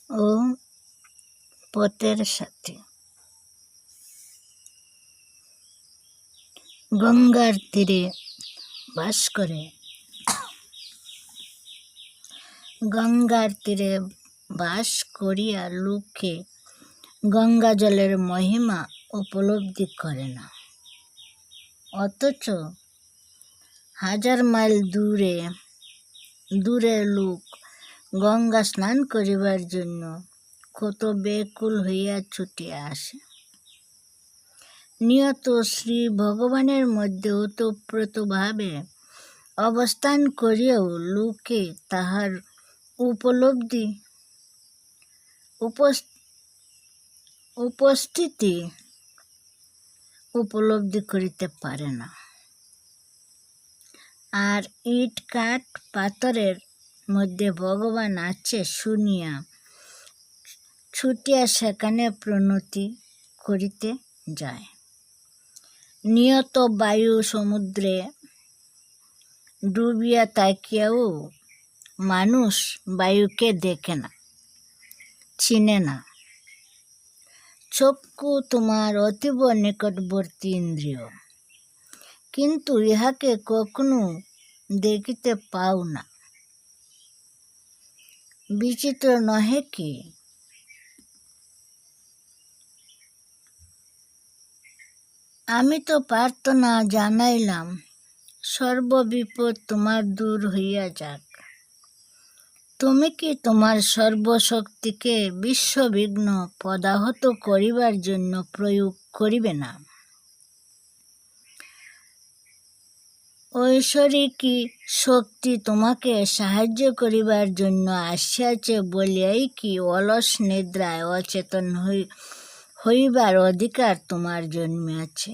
ও পথের সাথী। গঙ্গার তীরে বাস করে করিয়া লোকে গঙ্গা জলের মহিমা উপলব্ধি করে না, অথচ হাজার মাইল দূরে লোক গঙ্গা স্নান করিবার জন্য কত ব্যাকুল হইয়া ছুটিয়া আসে। নিয়ত শ্রী ভগবানের মধ্যে ওতপ্রোতভাবে অবস্থান করিয়াও লোকে তাহার উপস্থিতি উপলব্ধি করিতে পারে না, আর ইট কাঠ পাথরের মধ্যে ভগবান আছে শুনিয়া ছুটিয়া সেখানে প্রণতি করিতে যায়। নিয়ত বায়ু সমুদ্রে ডুবিয়া তাকিয়াও মানুষ বায়ুকে দেখে না, চিনে না। চক্ষু তোমার অতীব নিকটবর্তী ইন্দ্রিয়, কিন্তু ইহাকে কখনো দেখিতে পাও না। বিচিত্র নহে কি? আমি তো প্রার্থনা জানাইলাম, সর্ববিপদ তোমার দূর হইয়া যাক। তুমি কি তোমার সর্বশক্তিকে বিশ্ববিঘ্ন পদাহত করিবার জন্য প্রয়োগ করিবে না? ঐশ্বরিকী শক্তি তোমাকে সাহায্য করিবার জন্য আসিয়াছে বলিয়াই কি অলস নিদ্রায় অচেতন হইবার অধিকার তোমার জন্মিয়াছে?